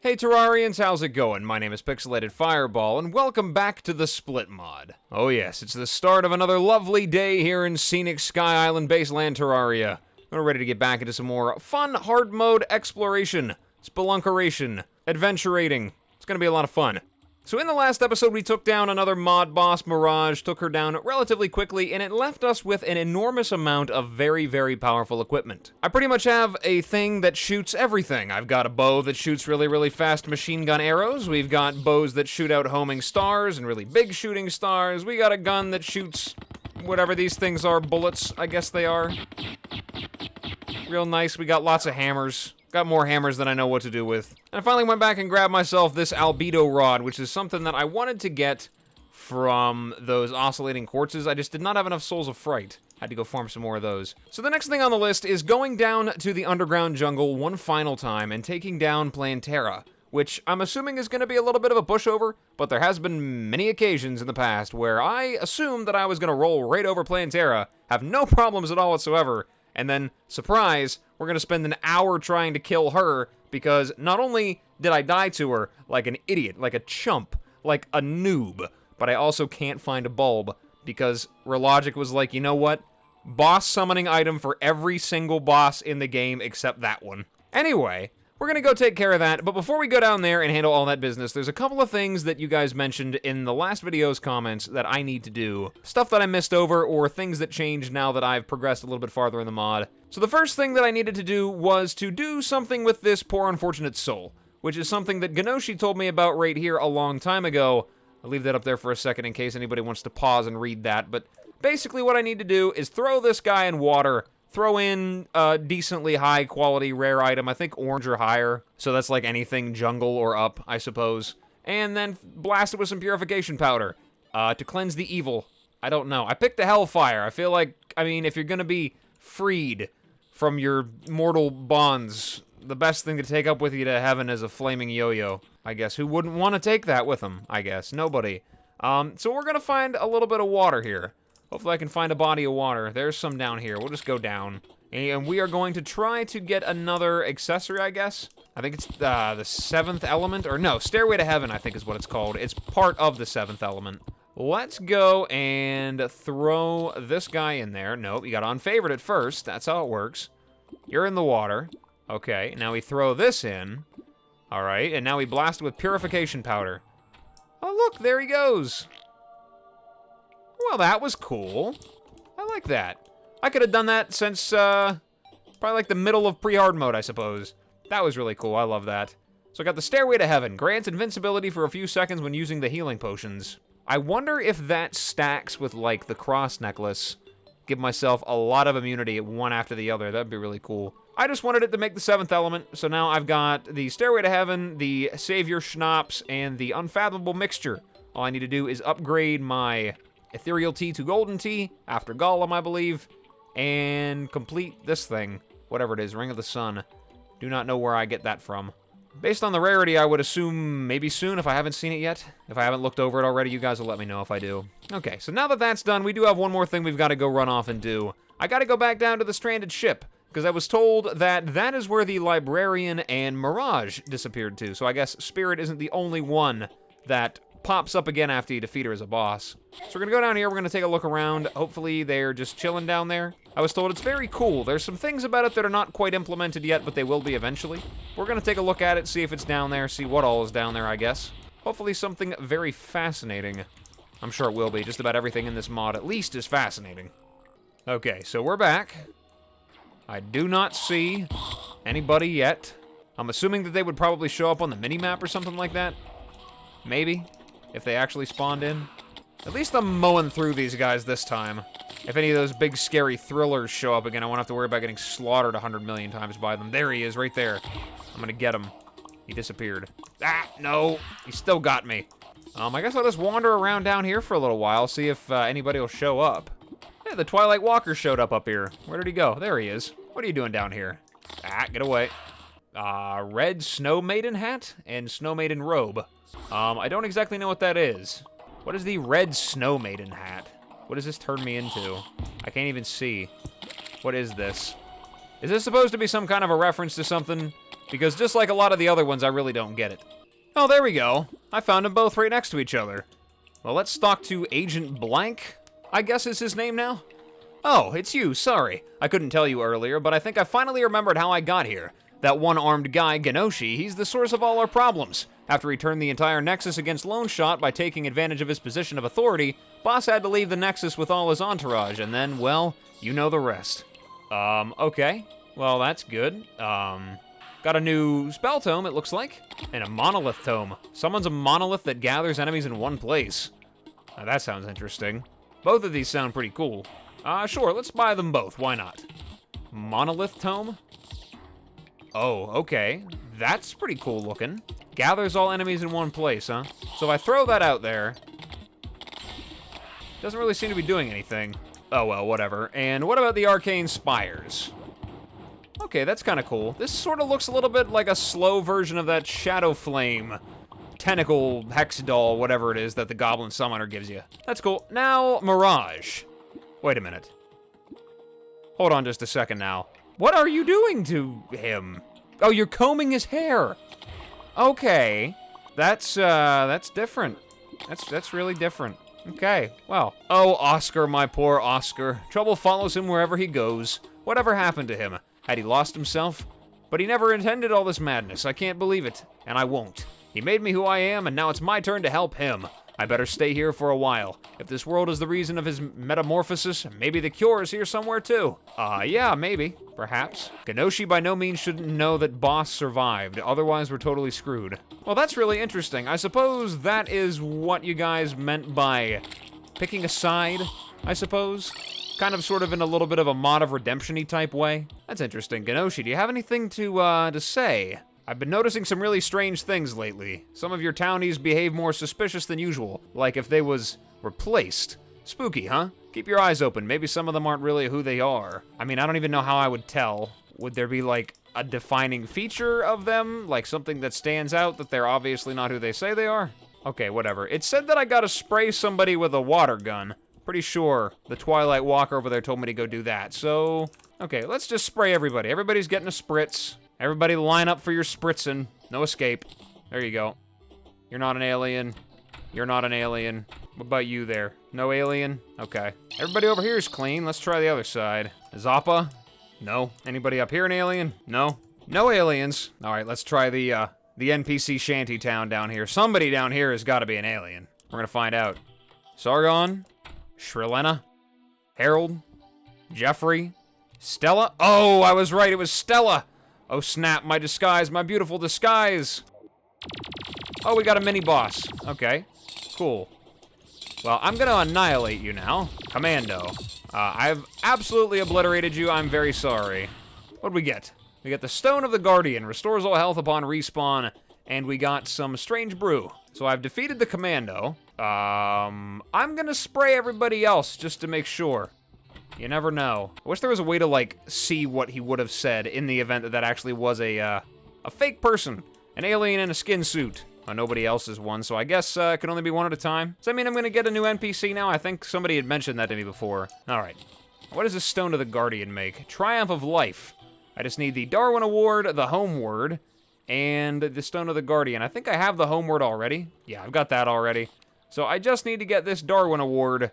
Hey Terrarians, how's it going? My name is Pixelated Fireball, and welcome back to the Split Mod. Oh yes, it's the start of another lovely day here in scenic Sky Island Baseland Terraria. We're ready to get back into some more fun hard mode exploration, spelunkeration, adventurating. It's gonna be a lot of fun. So in the last episode, we took down another mod boss, Mirage, took her down relatively quickly, and it left us with an enormous amount of very, very powerful equipment. I pretty much have a thing that shoots everything. I've got a bow that shoots really, really fast machine gun arrows. We've got bows that shoot out homing stars and really big shooting stars. We got a gun that shoots whatever these things are, bullets, I guess they are. Real nice. We got lots of hammers. Got more hammers than I know what to do with. And I finally went back and grabbed myself this albedo rod, which is something that I wanted to get from those oscillating quartzes. I just did not have enough souls of fright. Had to go farm some more of those. So the next thing on the list is going down to the underground jungle one final time and taking down Plantera, which I'm assuming is going to be a little bit of a pushover, but there has been many occasions in the past where I assumed that I was going to roll right over Plantera, have no problems at all whatsoever, and then, surprise, we're going to spend an hour trying to kill her because not only did I die to her like an idiot, like a chump, like a noob, but I also can't find a bulb because Relogic was like, you know what? Boss summoning item for every single boss in the game except that one. Anyway, we're going to go take care of that, but before we go down there and handle all that business, there's a couple of things that you guys mentioned in the last video's comments that I need to do. Stuff that I missed over, or things that changed now that I've progressed a little bit farther in the mod. So the first thing that I needed to do was to do something with this poor unfortunate soul, which is something that Ganoshi told me about right here a long time ago. I'll leave that up there for a second in case anybody wants to pause and read that, but basically what I need to do is throw this guy in water, throw in a decently high quality rare item, I think orange or higher, so that's like anything jungle or up, I suppose, and then blast it with some purification powder, to cleanse the evil. I don't know. I picked the Hellfire. I feel like, I mean, if you're gonna be freed from your mortal bonds, the best thing to take up with you to heaven is a flaming yo-yo, I guess. Who wouldn't want to take that with them, I guess? Nobody. So we're gonna find a little bit of water here. Hopefully I can find a body of water. There's some down here. We'll just go down. And we are going to try to get another accessory, I guess. I think it's the seventh element. Or no, Stairway to Heaven, I think is what it's called. It's part of the seventh element. Let's go and throw this guy in there. Nope, you got unfavored at first. That's how it works. You're in the water. Okay, now we throw this in. All right, and now we blast it with purification powder. Oh, look, there he goes. Well, that was cool. I like that. I could have done that since, probably like the middle of pre-hard mode, I suppose. That was really cool. I love that. So I got the Stairway to Heaven. Grants invincibility for a few seconds when using the healing potions. I wonder if that stacks with, like, the cross necklace. Give myself a lot of immunity one after the other. That'd be really cool. I just wanted it to make the seventh element, so now I've got the Stairway to Heaven, the Savior Schnapps, and the Unfathomable Mixture. All I need to do is upgrade my Ethereal Tea to Golden Tea, after Golem, I believe, and complete this thing, whatever it is, Ring of the Sun. Do not know where I get that from. Based on the rarity, I would assume maybe soon if I haven't seen it yet. If I haven't looked over it already, you guys will let me know if I do. Okay, so now that that's done, we do have one more thing we've got to go run off and do. I got to go back down to the stranded ship, because I was told that that is where the Librarian and Mirage disappeared to, so I guess Spirit isn't the only one that pops up again after you defeat her as a boss. So we're gonna go down here, we're gonna take a look around. Hopefully they're just chilling down there. I was told it's very cool. There's some things about it that are not quite implemented yet, but they will be eventually. We're gonna take a look at it, see if it's down there, see what all is down there, I guess. Hopefully something very fascinating. I'm sure it will be. Just about everything in this mod at least is fascinating. Okay, so we're back. I do not see anybody yet. I'm assuming that they would probably show up on the mini-map or something like that. Maybe. If they actually spawned in. At least I'm mowing through these guys this time. If any of those big scary thrillers show up again, I won't have to worry about getting slaughtered 100 million times by them. There he is, right there. I'm gonna get him. He disappeared. Ah, no. He still got me. I guess I'll just wander around down here for a little while, see if anybody will show up. Hey, the Twilight Walker showed up here. Where did he go? There he is. What are you doing down here? Ah, get away. Red Snow Maiden hat and Snow Maiden robe. I don't exactly know what that is. What is the Red Snow Maiden hat? What does this turn me into? I can't even see. What is this? Is this supposed to be some kind of a reference to something? because just like a lot of the other ones, I really don't get it. Oh, there we go. I found them both right next to each other. Well, let's talk to Agent Blank, I guess is his name now. Oh, it's you, sorry. I couldn't tell you earlier, but I think I finally remembered how I got here. That one-armed guy, Genoshi, he's the source of all our problems. After he turned the entire Nexus against Lone Shot by taking advantage of his position of authority, Boss had to leave the Nexus with all his entourage, and then, well, you know the rest. Okay. Well, that's good. Got a new spell tome, it looks like, and a monolith tome. Someone's a monolith that gathers enemies in one place. Now, that sounds interesting. Both of these sound pretty cool. Sure, let's buy them both, why not? Monolith tome? Oh, okay. That's pretty cool looking. Gathers all enemies in one place, huh? So if I throw that out there, doesn't really seem to be doing anything. Oh well, whatever. And what about the arcane spires? Okay, that's kind of cool. This sort of looks a little bit like a slow version of that Shadow Flame tentacle hex doll, whatever it is that the Goblin Summoner gives you. That's cool. Now, Mirage. Wait a minute. Hold on just a second now. What are you doing to him? Oh, you're combing his hair. Okay. That's different. That's really different. Okay, well. Oh, Oscar, my poor Oscar. Trouble follows him wherever he goes. Whatever happened to him? Had he lost himself? But he never intended all this madness. I can't believe it. And I won't. He made me who I am, and now it's my turn to help him. I better stay here for a while. If this world is the reason of his metamorphosis, maybe the cure is here somewhere too. Yeah, maybe. Perhaps. Genoshi by no means shouldn't know that Boss survived, otherwise we're totally screwed. Well, that's really interesting. I suppose that is what you guys meant by picking a side, I suppose? Kind of sort of in a little bit of a Mod of Redemption-y type way. That's interesting. Genoshi, do you have anything to say? I've been noticing some really strange things lately. Some of your townies behave more suspicious than usual, like if they was replaced. Spooky, huh? Keep your eyes open. Maybe some of them aren't really who they are. I mean, I don't even know how I would tell. Would there be, like, a defining feature of them? Like, something that stands out that they're obviously not who they say they are? Okay, whatever. It said that I gotta spray somebody with a water gun. Pretty sure the Twilight Walker over there told me to go do that, so... Okay, let's just spray everybody. Everybody's getting a spritz. Everybody line up for your spritzing. No escape. There you go. You're not an alien. You're not an alien. What about you there? No alien? Okay. Everybody over here is clean. Let's try the other side. Zappa? No. Anybody up here an alien? No. No aliens. All right, let's try the NPC shanty town down here. Somebody down here has got to be an alien. We're gonna find out. Sargon? Shrilena? Harold? Jeffrey? Stella? Oh, I was right. It was Stella. Oh snap, my disguise, my beautiful disguise. Oh, we got a mini-boss. Okay, cool. Well, I'm gonna annihilate you now. Commando. I've absolutely obliterated you, I'm very sorry. What'd we get? We got the Stone of the Guardian, restores all health upon respawn, and we got some strange brew. So I've defeated the Commando. I'm gonna spray everybody else just to make sure. You never know. I wish there was a way to, like, see what he would have said in the event that that actually was a fake person. An alien in a skin suit. Oh, nobody else is one, so I guess it can only be one at a time. Does that mean I'm gonna get a new NPC now? I think somebody had mentioned that to me before. Alright. What does this Stone of the Guardian make? Triumph of Life. I just need the Darwin Award, the Home Word, and the Stone of the Guardian. I think I have the Home Word already. Yeah, I've got that already. So I just need to get this Darwin Award,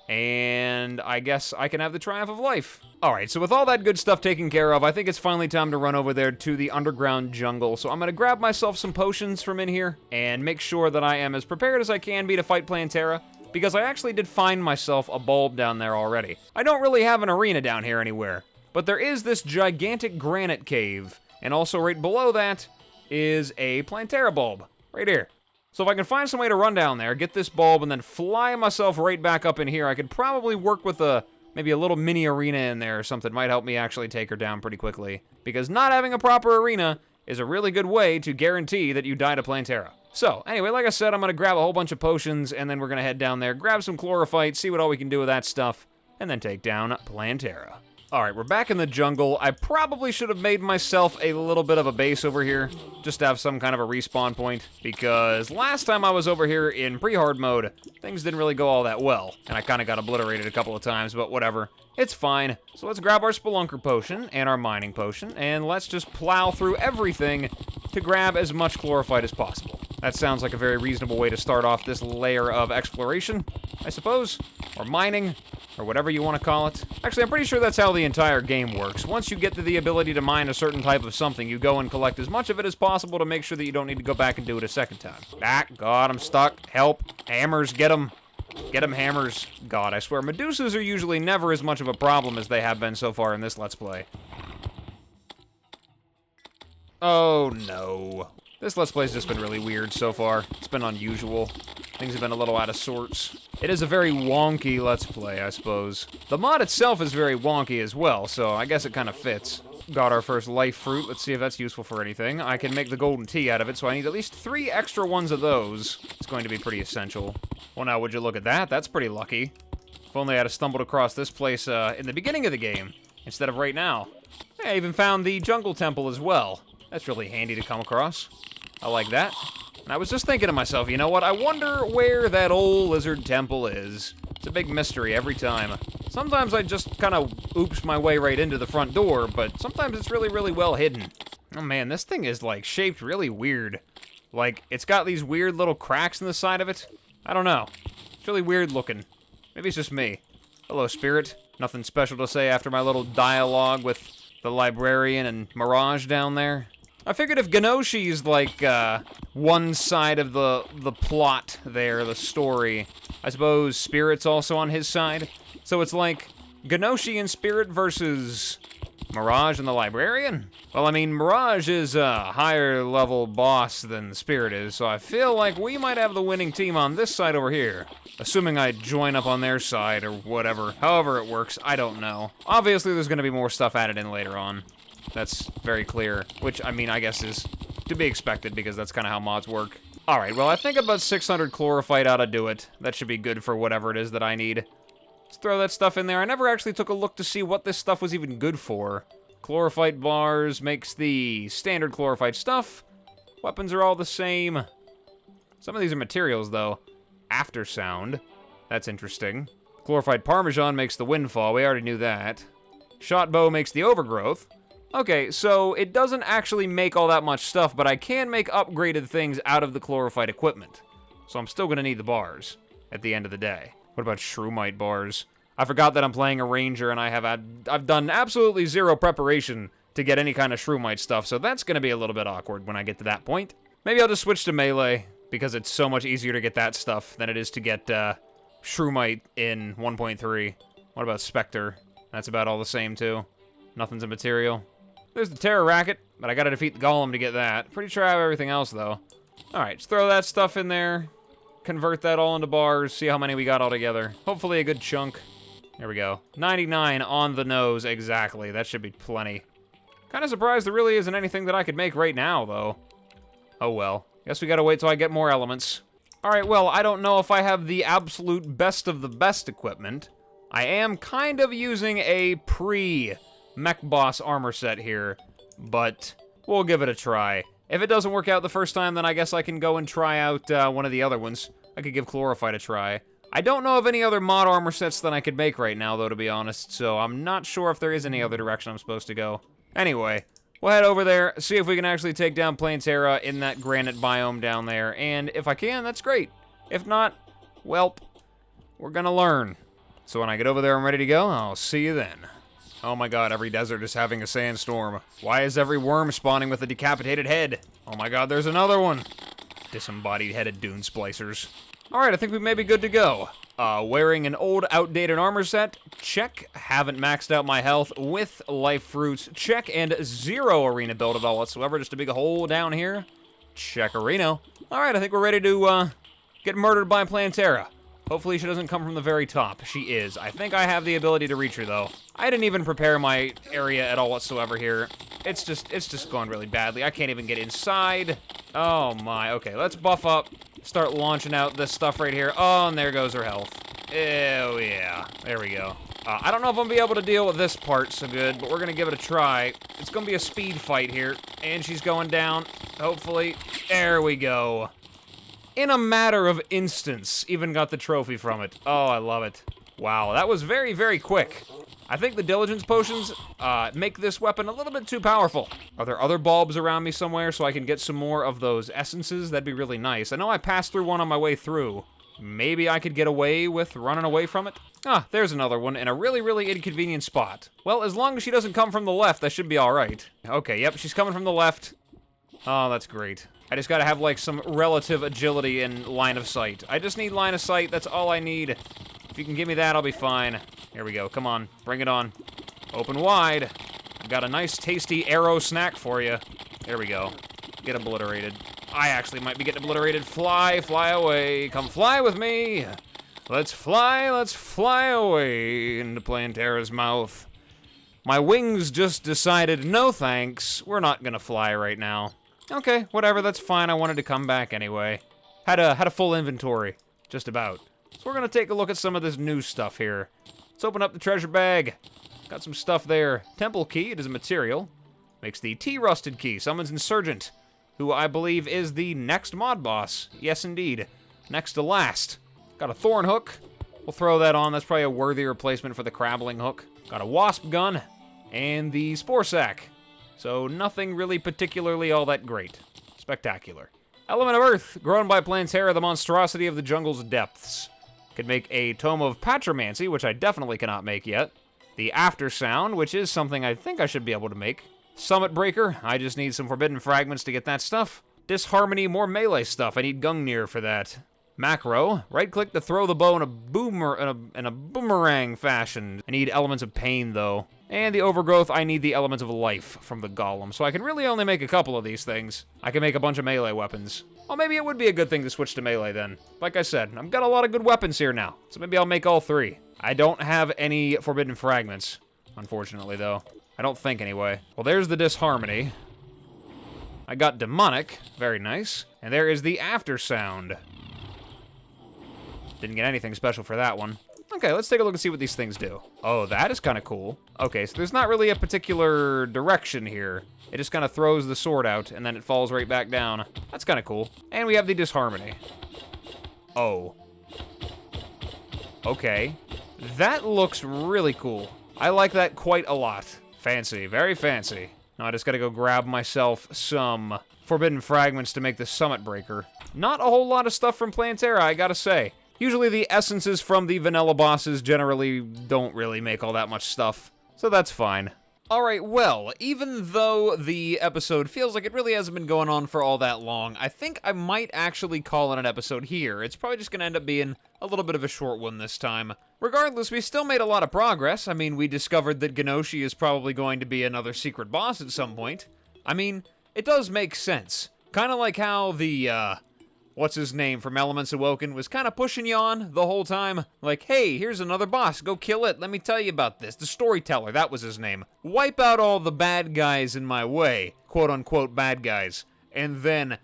and I guess I can have the Triumph of Life. Alright, so with all that good stuff taken care of, I think it's finally time to run over there to the underground jungle. So I'm gonna grab myself some potions from in here, and make sure that I am as prepared as I can be to fight Plantera, because I actually did find myself a bulb down there already. I don't really have an arena down here anywhere, but there is this gigantic granite cave, and also right below that is a Plantera bulb, right here. So if I can find some way to run down there, get this bulb, and then fly myself right back up in here, I could probably work with maybe a little mini arena in there or something. Might help me actually take her down pretty quickly. Because not having a proper arena is a really good way to guarantee that you die to Plantera. So, anyway, like I said, I'm going to grab a whole bunch of potions, and then we're going to head down there, grab some chlorophyte, see what all we can do with that stuff, and then take down Plantera. Alright, we're back in the jungle. I probably should have made myself a little bit of a base over here, just to have some kind of a respawn point, because last time I was over here in pre-hard mode, things didn't really go all that well, and I kind of got obliterated a couple of times, but whatever. It's fine. So let's grab our Spelunker Potion and our Mining Potion, and let's just plow through everything to grab as much chlorophyte as possible. That sounds like a very reasonable way to start off this layer of exploration, I suppose, or mining, or whatever you want to call it. Actually, I'm pretty sure that's how the entire game works. Once you get to the ability to mine a certain type of something, you go and collect as much of it as possible to make sure that you don't need to go back and do it a second time. Ah, God, I'm stuck. Help. Hammers, get them. Get them, hammers. God, I swear, Medusas are usually never as much of a problem as they have been so far in this Let's Play. Oh, no. This Let's Play's just been really weird so far. It's been unusual. Things have been a little out of sorts. It is a very wonky Let's Play, I suppose. The mod itself is very wonky as well, so I guess it kind of fits. Got our first life fruit. Let's see if that's useful for anything. I can make the golden tea out of it, so I need at least 3 extra ones of those. It's going to be pretty essential. Well, now, would you look at that? That's pretty lucky. If only I had stumbled across this place in the beginning of the game, instead of right now. Hey, I even found the jungle temple as well. That's really handy to come across. I like that. And I was just thinking to myself, you know what? I wonder where that old lizard temple is. It's a big mystery every time. Sometimes I just kind of oops my way right into the front door, but sometimes it's really, really well hidden. Oh man, this thing is like shaped really weird. Like, it's got these weird little cracks in the side of it. I don't know. It's really weird looking. Maybe it's just me. Hello, Spirit. Nothing special to say after my little dialogue with the librarian and Mirage down there. I figured if Genoshi's like one side of the plot there, the story, I suppose Spirit's also on his side. So it's like Genoshi and Spirit versus Mirage and the librarian? Well, I mean, Mirage is a higher level boss than Spirit is, so I feel like we might have the winning team on this side over here. Assuming I join up on their side or whatever. However it works, I don't know. Obviously, there's going to be more stuff added in later on. That's very clear, which, I mean, I guess is to be expected because that's kind of how mods work. Alright, well, I think about 600 chlorophyte ought to do it. That should be good for whatever it is that I need. Let's throw that stuff in there. I never actually took a look to see what this stuff was even good for. Chlorophyte bars makes the standard chlorophyte stuff. Weapons are all the same. Some of these are materials, though. After sound. That's interesting. Chlorophyte parmesan makes the windfall. We already knew that. Shot bow makes the overgrowth. Okay, so it doesn't actually make all that much stuff, but I can make upgraded things out of the chlorophyte equipment. So I'm still going to need the bars at the end of the day. What about shroomite bars? I forgot that I'm playing a ranger and I've done absolutely zero preparation to get any kind of shroomite stuff, so that's going to be a little bit awkward when I get to that point. Maybe I'll just switch to melee, because it's so much easier to get that stuff than it is to get shroomite in 1.3. What about Spectre? That's about all the same, too. Nothing's a material. There's the Terror Racket, but I gotta defeat the Golem to get that. Pretty sure I have everything else, though. Alright, just throw that stuff in there. Convert that all into bars, see how many we got all together. Hopefully a good chunk. There we go. 99 on the nose, exactly. That should be plenty. Kinda surprised there really isn't anything that I could make right now, though. Oh well. Guess we gotta wait till I get more elements. Alright, well, I don't know if I have the absolute best of the best equipment. I am kind of using a pre-Mech Boss armor set here, but we'll give it a try. If it doesn't work out the first time, then I guess I can go and try out one of the other ones. I could give Chlorophyte a try. I don't know of any other mod armor sets that I could make right now, though, to be honest, so I'm not sure if there is any other direction I'm supposed to go. Anyway, we'll head over there, see if we can actually take down Plantera in that granite biome down there, and if I can, that's great. If not, welp, we're gonna learn. So when I get over there and ready to go, I'll see you then. Oh my god, every desert is having a sandstorm. Why is every worm spawning with a decapitated head? Oh my god, there's another one. Disembodied headed dune splicers. Alright, I think we may be good to go. Wearing an old, outdated armor set? Check. Haven't maxed out my health with life fruits? Check. And 0 arena build at all whatsoever. Just a big hole down here. Check-a-reno. Alright, I think we're ready to, get murdered by Plantera. Hopefully she doesn't come from the very top. She is. I think I have the ability to reach her, though. I didn't even prepare my area at all whatsoever here. It's just going really badly. I can't even get inside. Oh my. Okay, let's buff up. Start launching out this stuff right here. Oh, and there goes her health. Oh, yeah. There we go. I don't know if I'm gonna be able to deal with this part so good, but we're gonna give it a try. It's gonna be a speed fight here, and she's going down, hopefully. There we go. In a matter of instance, even got the trophy from it. Oh, I love it. Wow, that was very, very quick. I think the diligence potions make this weapon a little bit too powerful. Are there other bulbs around me somewhere so I can get some more of those essences? That'd be really nice. I know I passed through one on my way through. Maybe I could get away with running away from it? Ah, there's another one in a really, really inconvenient spot. Well, as long as she doesn't come from the left, I should be all right. Okay, yep, she's coming from the left. Oh, that's great. I just gotta have, like, some relative agility and line of sight. I just need line of sight, that's all I need. If you can give me that, I'll be fine. Here we go, come on, bring it on. Open wide. I've got a nice, tasty arrow snack for you. There we go. Get obliterated. I actually might be getting obliterated. Fly, fly away. Come fly with me. Let's fly away into Plantera's mouth. My wings just decided, no thanks, we're not gonna fly right now. Okay, whatever, that's fine, I wanted to come back anyway. Had a full inventory, just about. So we're gonna take a look at some of this new stuff here. Let's open up the treasure bag. Got some stuff there. Temple key, it is a material. Makes the T-rusted key, summons Insurgent, who I believe is the next mod boss. Yes, indeed. Next to last. Got a thorn hook. We'll throw that on. That's probably a worthy replacement for the crabbling hook. Got a wasp gun. And the spore sack. So nothing really particularly all that great. Spectacular. Element of Earth. Grown by Plantera, the monstrosity of the jungle's depths. Could make a Tome of Patromancy, which I definitely cannot make yet. The After Sound, which is something I think I should be able to make. Summit Breaker, I just need some Forbidden Fragments to get that stuff. Disharmony, more melee stuff, I need Gungnir for that. Macro, right-click to throw the bow in a boomerang fashion. I need Elements of Pain, though. And the Overgrowth, I need the Elements of Life from the Golem, so I can really only make a couple of these things. I can make a bunch of melee weapons. Well, maybe it would be a good thing to switch to melee, then. Like I said, I've got a lot of good weapons here now, so maybe I'll make all three. I don't have any Forbidden Fragments, unfortunately, though. I don't think, anyway. Well, there's the Disharmony. I got Demonic. Very nice. And there is the After Sound. Didn't get anything special for that one. Okay, let's take a look and see what these things do. Oh, that is kind of cool. Okay, so there's not really a particular direction here. It just kind of throws the sword out, and then it falls right back down. That's kind of cool. And we have the Disharmony. Oh. Okay. That looks really cool. I like that quite a lot. Fancy, very fancy. Now I just gotta go grab myself some Forbidden Fragments to make the Summit Breaker. Not a whole lot of stuff from Plantera, I gotta say. Usually the essences from the vanilla bosses generally don't really make all that much stuff, so that's fine. Alright, well, even though the episode feels like it really hasn't been going on for all that long, I think I might actually call it an episode here. It's probably just gonna end up being a little bit of a short one this time. Regardless, we still made a lot of progress. I mean, we discovered that Ganoshi is probably going to be another secret boss at some point. I mean, it does make sense. Kind of like how the, what's-his-name from Elements Awoken was kind of pushing you on the whole time. Like, hey, here's another boss, go kill it, let me tell you about this. The Storyteller, that was his name. Wipe out all the bad guys in my way, quote-unquote bad guys. And then,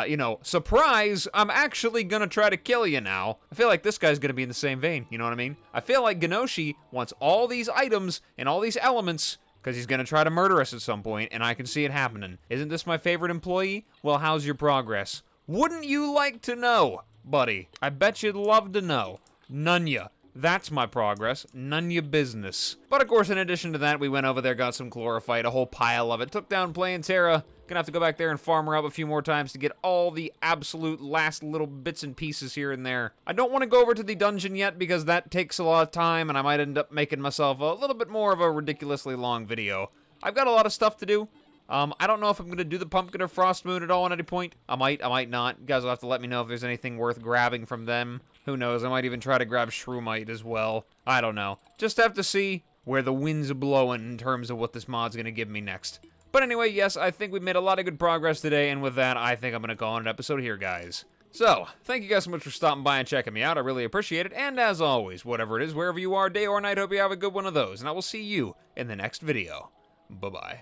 you know, surprise, I'm actually gonna try to kill you now. I feel like this guy's gonna be in the same vein, you know what I mean? I feel like Ganoshi wants all these items and all these elements because he's gonna try to murder us at some point, and I can see it happening. Isn't this my favorite employee? Well, how's your progress? Wouldn't you like to know, buddy? I bet you'd love to know. None ya. That's my progress. None ya business. But of course, in addition to that, we went over there, got some chlorophyte, a whole pile of it, took down Plantera. Gonna have to go back there and farm her up a few more times to get all the absolute last little bits and pieces here and there. I don't want to go over to the dungeon yet because that takes a lot of time and I might end up making myself a little bit more of a ridiculously long video. I've got a lot of stuff to do. I don't know if I'm going to do the Pumpkin or Frost Moon at all at any point. I might not. You guys will have to let me know if there's anything worth grabbing from them. Who knows, I might even try to grab Shroomite as well. I don't know. Just have to see where the wind's blowing in terms of what this mod's going to give me next. But anyway, yes, I think we've made a lot of good progress today, and with that, I think I'm going to call it an episode here, guys. So, thank you guys so much for stopping by and checking me out. I really appreciate it, and as always, whatever it is, wherever you are, day or night, hope you have a good one of those, and I will see you in the next video. Bye-bye.